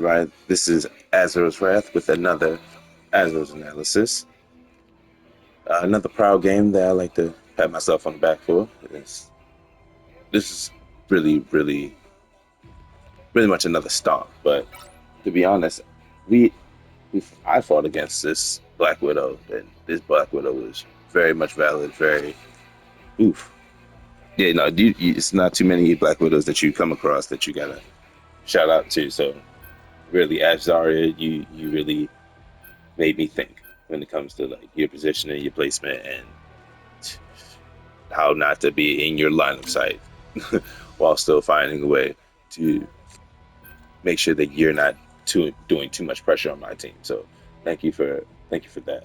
Right, this is Azrael's Wrath with another Azrael's analysis. Another proud game that I like to pat myself on the back for. This is really, really, really much another stomp. But to be honest, we, I fought against this Black Widow, and this Black Widow was very much valid. Very oof. Yeah, no, it's not too many Black Widows that you come across that you gotta shout out to. So really, Azrael, you really made me think when it comes to like your position and your placement and how not to be in your line of sight while still finding a way to make sure that you're not doing too much pressure on my team. So thank you for that.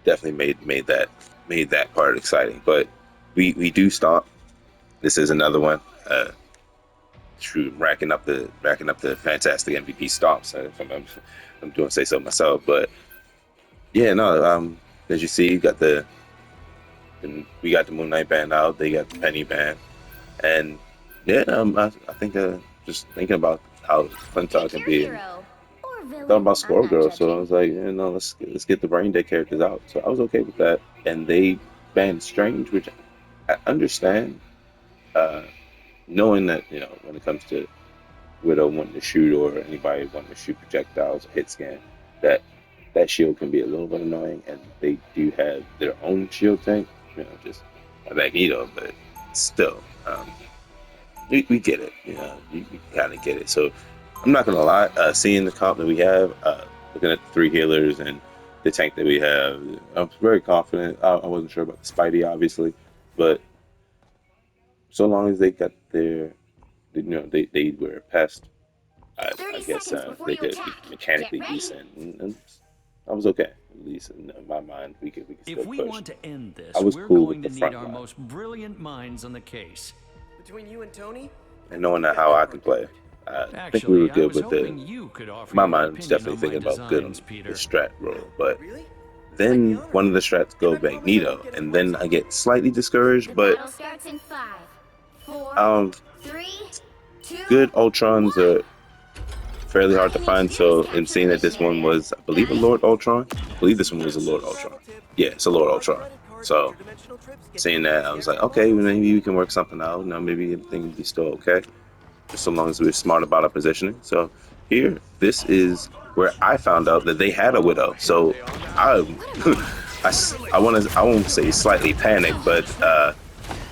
Definitely made that part exciting. But we do stomp. This is another one. True, racking up the fantastic MVP stomps. I'm doing say so myself, but yeah, no. As you see, you got we got the Moon Knight band out. They got the Penny band, and yeah, I think just thinking about how Clinton can be, and thought about Squirrel Girl. So I was like, let's get the Brain Dead characters out. So I was okay with that, and they banned Strange, which I understand. Uh, Knowing that when it comes to Widow wanting to shoot or anybody wanting to shoot projectiles or hit scan, that that shield can be a little bit annoying, and they do have their own shield tank. Just a Magneto, but still, we get it. You kind of get it. So I'm not gonna lie. Seeing the comp that we have, looking at the three healers and the tank that we have, I'm very confident. I wasn't sure about the Spidey, obviously, but so long as they got they were past, I guess they could be mechanically decent, and I was okay. At least in my mind, we could still If we push. want to end this, I was we're cool with going the to need front our line, most brilliant minds on the case. Between you and Tony, and knowing that how I can play, I think we were Actually, I good was with hoping you could offer my your mind was opinion definitely on my thinking about good on designs, the Peter. strat role, but really? I'd be then honored. one of the strats go And I promise I Magneto, won't get and then impulsive. I get slightly discouraged. The But battle starts in 5, 4, um, 3, 2, good Ultrons 1. are fairly hard to find. So, in seeing that this one was, I believe, a Lord Ultron. I believe this one was a Lord Ultron. Yeah, it's a Lord Ultron. So, seeing that, I was like, okay, maybe we can work something out. Maybe everything will be still okay, just so long as we're smart about our positioning. So, here, this is where I found out that they had a Widow. So, I, I won't say slightly panicked, but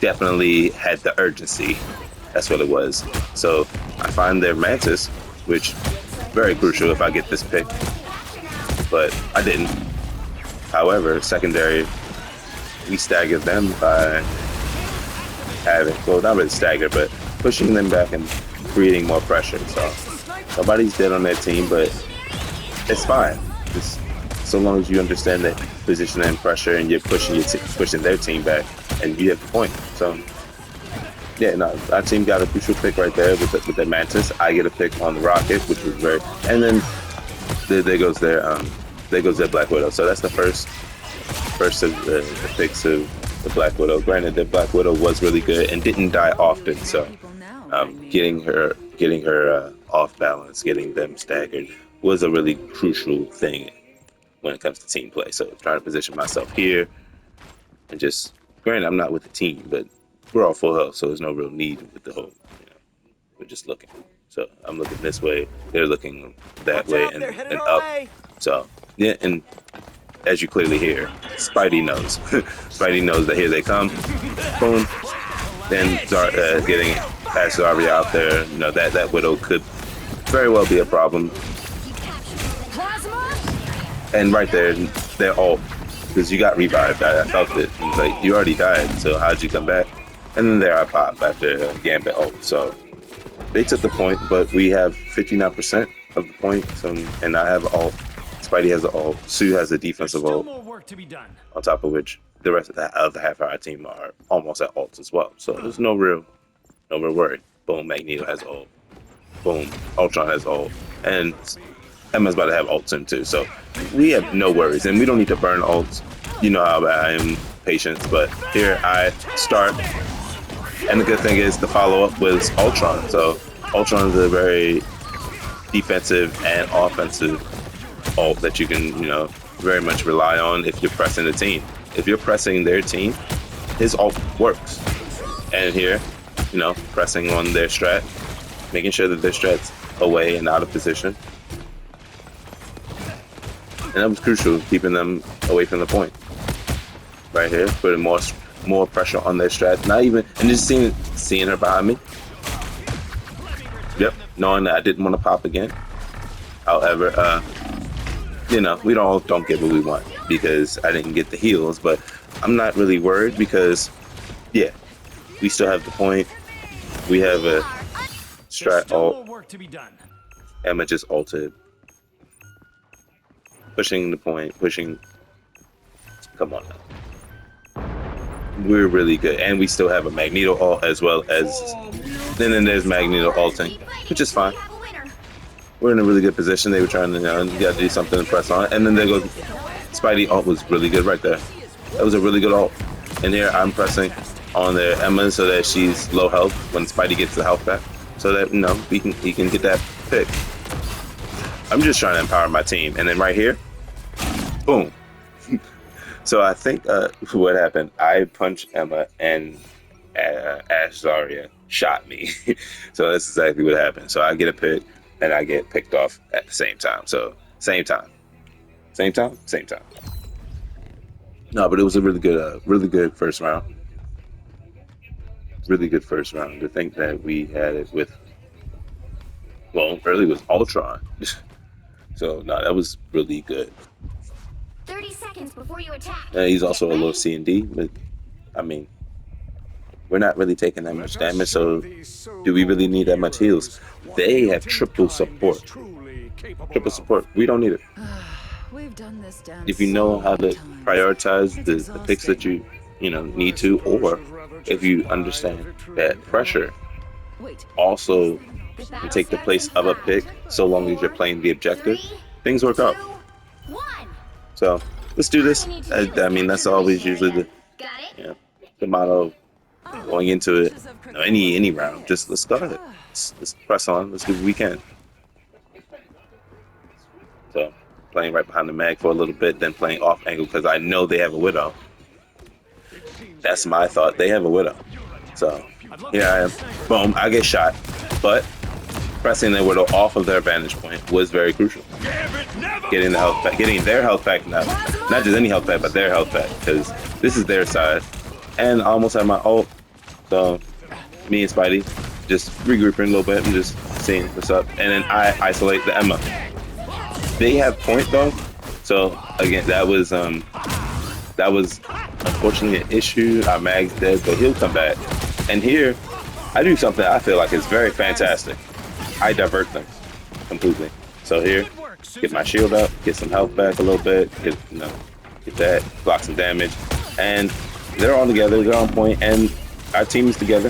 definitely had the urgency. That's what it was. So, I find their Mantis, which very crucial if I get this pick, but I didn't. However, secondary, we staggered them by not really staggered, but pushing them back and creating more pressure. So nobody's dead on their team, but it's fine. Just so long as you understand that position and pressure, and you're pushing their team back, and you have the point. So yeah, no, our team got a crucial pick right there with the Mantis. I get a pick on the Rocket, which was very, and then there goes their Black Widow. So that's the first of the picks of the Black Widow. Granted, the Black Widow was really good and didn't die often, so getting her off balance, getting them staggered was a really crucial thing when it comes to team play. So trying to position myself here and just, granted, I'm not with the team, but we're all full health, so there's no real need with the whole, we're just looking. So I'm looking this way, they're looking that way and up. So yeah, and as you clearly hear, Spidey knows. Spidey knows that here they come. Boom. Then getting past Zarya out there, that Widow could very well be a problem. And right there, they're all, because you got revived. I felt it. It was like, you already died, so how'd you come back? And then there I pop after Gambit ult. So they took the point, but we have 59% of the points, and I have ult. Spidey has the ult. Sue has a defensive ult. On top of which, the rest of the other half of our team are almost at ults as well. So there's no real worry. Boom, Magneto has ult. Boom, Ultron has ult. And Emma's about to have ults in too. So we have no worries, and we don't need to burn ults. You know how I am patient, but here I start. And the good thing is the follow up was Ultron. So Ultron is defensive and offensive ult that you can, very much rely on if you're pressing the team. If you're pressing their team, his ult works. And here, pressing on their strat, making sure that their strat's away and out of position. And that was crucial, keeping them away from the point. Right here, putting more pressure on their strat. Not even, and just seeing her behind me. Yep, knowing that I didn't want to pop again. However, we don't get what we want because I didn't get the heals, but I'm not really worried because, yeah, we still have the point. We have a strat ult. Emma just ulted. Pushing the point, pushing. Come on now. We're really good. And we still have a Magneto ult as well as. Then there's Magneto ulting, which is fine. We're in a really good position. They were trying to, you got to do something to press on. And then there goes Spidey ult was really good right there. That was a really good ult. And here I'm pressing on their Emma so that she's low health when Spidey gets the health back. So that, he can get that pick. I'm just trying to empower my team. And then right here, boom. So I think what happened, I punched Emma and Azrael shot me. So that's exactly what happened. So I get a pick and I get picked off at the same time. So same time. No, but it was a really good first round. Really good first round. To think that we had it with, early was Ultron. So no, that was really good. 30 seconds before you attack. He's also a little C&D, but I mean, we're not really taking that much damage, so do we really need that much heals? They have triple support. We don't need it. If you know how to prioritize the picks that you need to, or if you understand that pressure also can take the place of a pick, so long as you're playing the objective, things work out. So let's do this. I mean, that's always usually the motto going into it. Any round, just let's go ahead. Let's press on. Let's do what we can. So playing right behind the mag for a little bit, then playing off angle because I know they have a Widow. That's my thought. They have a Widow. So here I am. Boom. I get shot, but pressing their Widow off of their vantage point was very crucial. Getting the health back, getting their health back now. Not just any health back, but their health back, because this is their side. And I almost had my ult. So me and Spidey just regrouping a little bit and just seeing what's up. And then I isolate the Emma. They have point though. So again, that was unfortunately an issue. Our mag's dead, but he'll come back. And here, I do something I feel like is very fantastic. I divert them completely. So here, get my shield up, get some health back a little bit, get that, block some damage, and they're all together, they're on point, and our team is together.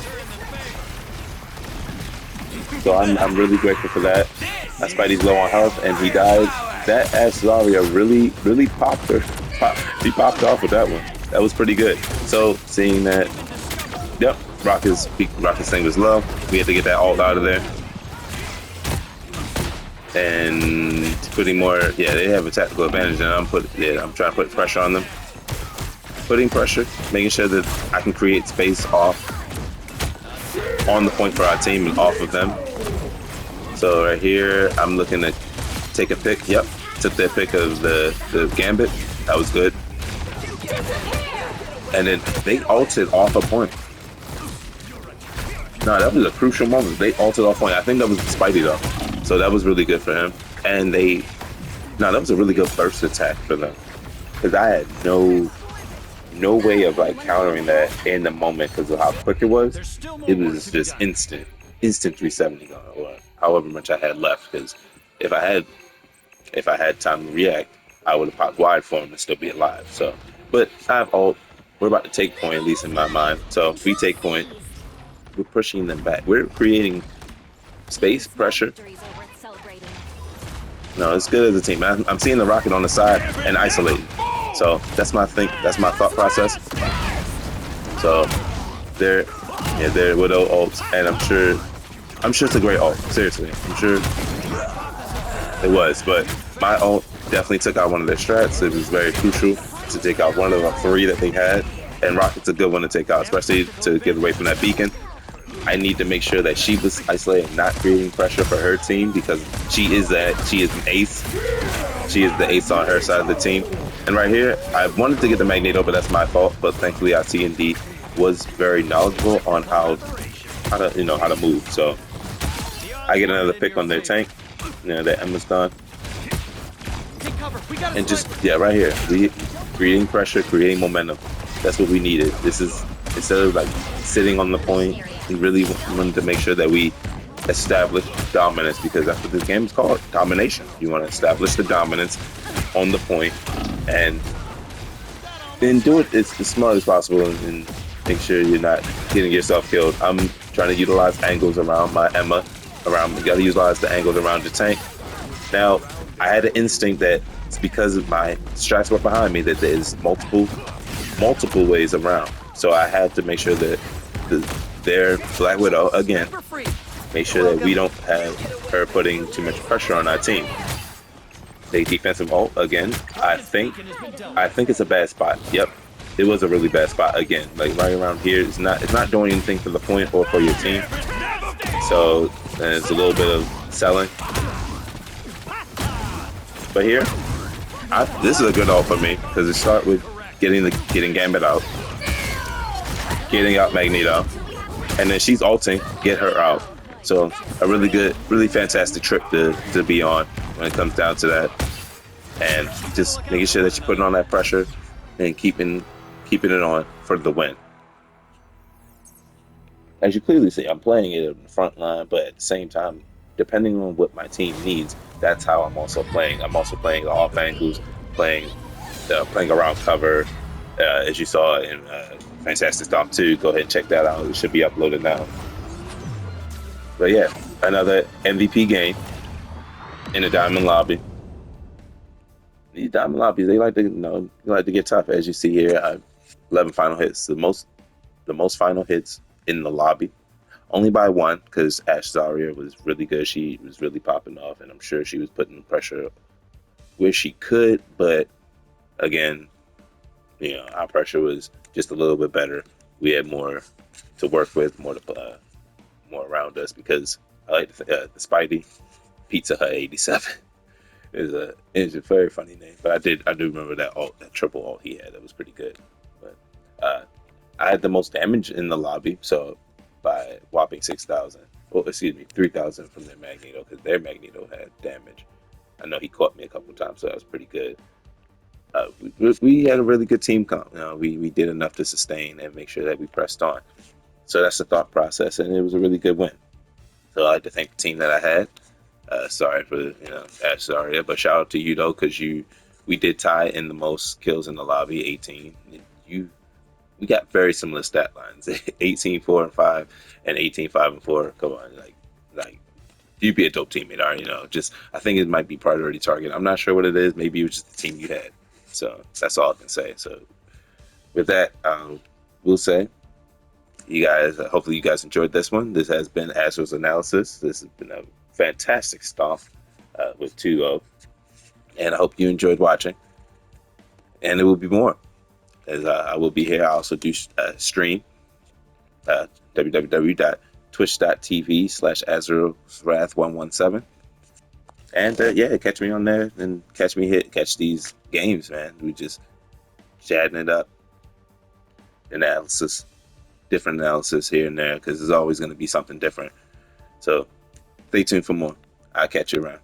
So I'm really grateful for that. My Spidey's low on health, and he died. That Azrael really popped her. He popped off with that one. That was pretty good. So seeing that, yep, Rocket's thing was low. We had to get that ult out of there. And putting more, they have a tactical advantage, and I'm trying to put pressure on them. Putting pressure, making sure that I can create space off on the point for our team and off of them. So right here, I'm looking to take a pick. Yep, took that pick of the Gambit. That was good. And then they ulted off a point. No, that was a crucial moment. They ulted off point. I think that was Spidey though. So that was really good for him. And that was a really good burst attack for them. Because I had no way of countering that in the moment because of how quick it was. It was just instant 370 or however much I had left. Because if I had time to react, I would have popped wide for him and still be alive. So, but I have ult. We're about to take point, at least in my mind. So if we take point, we're pushing them back. We're creating space, pressure. No, it's good as a team. I'm seeing the Rocket on the side and isolating. So that's my thought process. So they're Widow ults, and I'm sure it's a great ult. Seriously, I'm sure It was, but my ult definitely took out one of their strats. It was very crucial to take out one of the three that they had, and Rocket's a good one to take out, especially to get away from that beacon. I need to make sure that she was isolated, not creating pressure for her team, because she is an ace. She is the ace on her side of the team. And right here, I wanted to get the Magneto, but that's my fault. But thankfully, our T&D was very knowledgeable on how to move. So I get another pick on their tank. That Emma's gone. And just, right here, creating pressure, creating momentum. That's what we needed. This is, instead of like sitting on the point, we really wanted to make sure that we establish dominance, because that's what this game is called, domination. You want to establish the dominance on the point and then do it as smart as possible and make sure you're not getting yourself killed. I'm trying to utilize angles around my Emma. You gotta utilize the angles around the tank. Now, I had an instinct that it's because of my strats were behind me that there's multiple ways around. So I had to make sure that their Black Widow, again, make sure that we don't have her putting too much pressure on our team. They defensive ult again. I think it's a bad spot. Yep, it was a really bad spot again. Like right around here, it's not doing anything for the point or for your team. So it's a little bit of selling. But here, this is a good ult for me, because it start with getting Gambit out, getting out Magneto, and then she's ulting, get her out. So a really good, really fantastic trip to be on when it comes down to that, and just making sure that you're putting on that pressure and keeping it on for the win. As you clearly see, I'm playing it in the front line, but at the same time, depending on what my team needs, that's how I'm also playing. I'm also playing off angles, playing around cover, as you saw in Fantastic Stomp 2. Go ahead and check that out. It should be uploaded now. But yeah, another MVP game in the Diamond Lobby. These Diamond Lobbies, they like to get tough. As you see here, 11 final hits, the most final hits in the lobby, only by one, because Azrael was really good. She was really popping off, and I'm sure she was putting pressure where she could. But again, our pressure was just a little bit better. We had more to work with, more around us, because I like the Spidey Pizza Hut 87 is a very funny name. But I do remember that triple ult he had. That was pretty good. But I had the most damage in the lobby, so by whopping 6,000. Well, excuse me, 3,000 from their Magneto, because their Magneto had damage. I know he caught me a couple times, so that was pretty good. We had a really good team comp. We did enough to sustain and make sure that we pressed on. So that's the thought process, and it was a really good win. So I'd like to thank the team that I had. Sorry for Azrael, but shout out to you though, because we did tie in the most kills in the lobby, 18. We got very similar stat lines, 18, 4, and 5, and 18, 5, and 4. Come on, like you'd be a dope teammate, already know. Just I think it might be priority target. I'm not sure what it is. Maybe it was just the team you had. So that's all I can say. So with that, we'll say you guys. Hopefully you guys enjoyed this one. This has been Azrael's analysis. This has been a fantastic stomp with 2-0, and I hope you enjoyed watching. And there will be more, as I will be here. I also do stream www.twitch.tv/AzraelWrath117. And catch me on there and catch these games, man. We just chatting it up, different analysis here and there, because there's always going to be something different. So stay tuned for more. I'll catch you around.